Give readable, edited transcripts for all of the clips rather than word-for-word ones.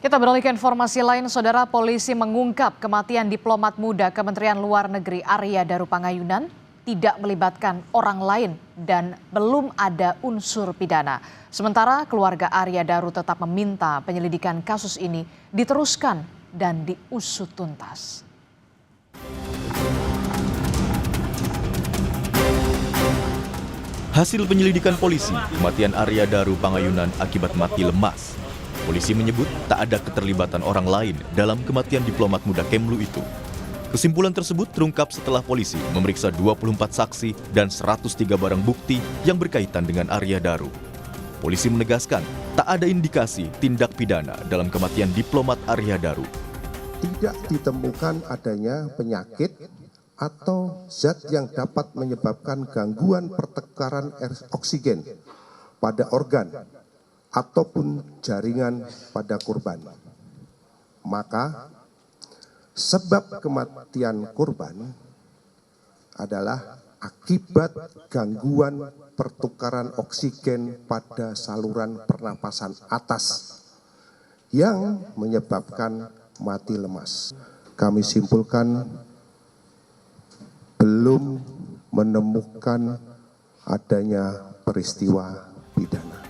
Kita beralih ke informasi lain, Saudara. Polisi mengungkap kematian diplomat muda Kementerian Luar Negeri Arya Daru Pangayunan tidak melibatkan orang lain dan belum ada unsur pidana. Sementara keluarga Arya Daru tetap meminta penyelidikan kasus ini diteruskan dan diusut tuntas. Hasil penyelidikan polisi, kematian Arya Daru Pangayunan akibat mati lemas. Polisi menyebut tak ada keterlibatan orang lain dalam kematian diplomat muda Kemlu itu. Kesimpulan tersebut terungkap setelah polisi memeriksa 24 saksi dan 103 barang bukti yang berkaitan dengan Arya Daru. Polisi menegaskan tak ada indikasi tindak pidana dalam kematian diplomat Arya Daru. Tidak ditemukan adanya penyakit atau zat yang dapat menyebabkan gangguan pertukaran oksigen pada organ ataupun jaringan pada korban. Maka sebab kematian korban adalah akibat gangguan pertukaran oksigen pada saluran pernapasan atas yang menyebabkan mati lemas. Kami simpulkan belum menemukan adanya peristiwa pidana.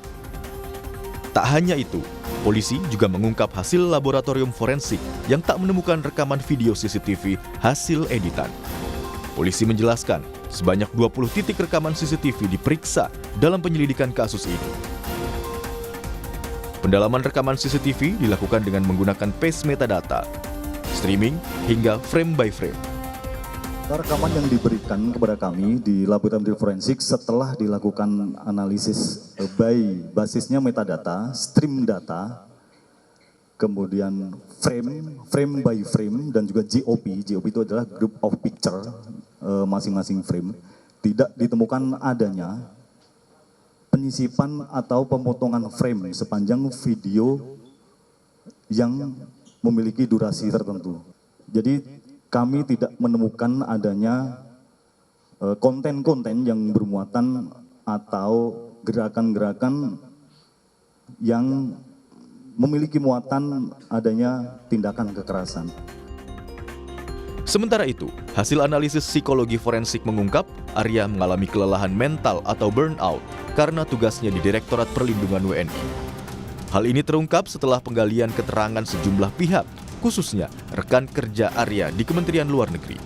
Tak hanya itu, polisi juga mengungkap hasil laboratorium forensik yang tak menemukan rekaman video CCTV hasil editan. Polisi menjelaskan sebanyak 20 titik rekaman CCTV diperiksa dalam penyelidikan kasus ini. Pendalaman rekaman CCTV dilakukan dengan menggunakan paste metadata, streaming hingga frame by frame. Rekaman yang diberikan kepada kami di laboratorium forensik setelah dilakukan analisis by basisnya metadata, stream data, kemudian frame by frame, dan juga GOP. GOP itu adalah group of picture masing-masing frame. Tidak ditemukan adanya penyisipan atau pemotongan frame sepanjang video yang memiliki durasi tertentu. Jadi kami tidak menemukan adanya konten-konten yang bermuatan atau gerakan-gerakan yang memiliki muatan adanya tindakan kekerasan. Sementara itu, hasil analisis psikologi forensik mengungkap Arya mengalami kelelahan mental atau burnout karena tugasnya di Direktorat Perlindungan WNI. Hal ini terungkap setelah penggalian keterangan sejumlah pihak, khususnya rekan kerja Arya di Kementerian Luar Negeri.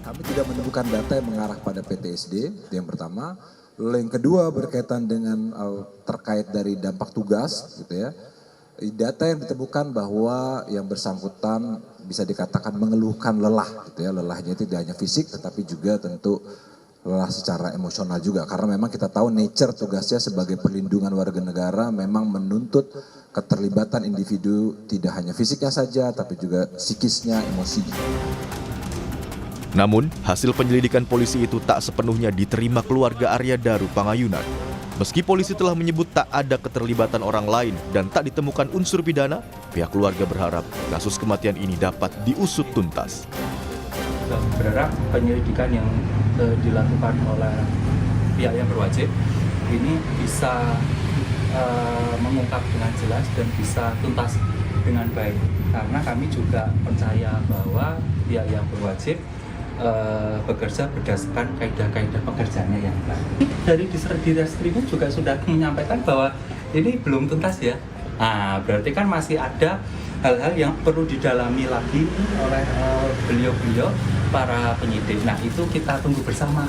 Kami tidak menemukan data yang mengarah pada PTSD, itu yang pertama. Lalu yang kedua berkaitan dengan terkait dari dampak tugas, gitu ya. Data yang ditemukan bahwa yang bersangkutan bisa dikatakan mengeluhkan lelah, gitu ya. Lelahnya itu tidak hanya fisik, tetapi juga tentu lelah secara emosional juga. Karena memang kita tahu nature tugasnya sebagai perlindungan warga negara memang menuntut keterlibatan individu tidak hanya fisiknya saja, tapi juga psikisnya, emosinya. Namun, hasil penyelidikan polisi itu tak sepenuhnya diterima keluarga Arya Daru Pangayunan. Meski polisi telah menyebut tak ada keterlibatan orang lain dan tak ditemukan unsur pidana, pihak keluarga berharap kasus kematian ini dapat diusut tuntas. Berharap penyelidikan yang dilakukan oleh pihak yang berwajib ini bisa mengungkap dengan jelas dan bisa tuntas dengan baik, karena kami juga percaya bahwa pihak yang berwajib bekerja berdasarkan kaidah-kaidah pekerjaannya yang baik. Dari Ditreskrimum juga sudah menyampaikan bahwa ini belum tuntas ya. Nah, berarti kan masih ada hal-hal yang perlu didalami lagi oleh beliau-beliau para penyidik. Nah, itu kita tunggu bersama.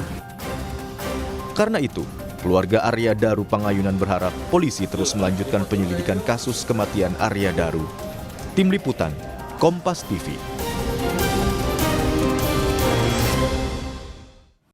Karena itu, keluarga Arya Daru Pangayunan berharap polisi terus melanjutkan penyelidikan kasus kematian Arya Daru. Tim Liputan, Kompas TV.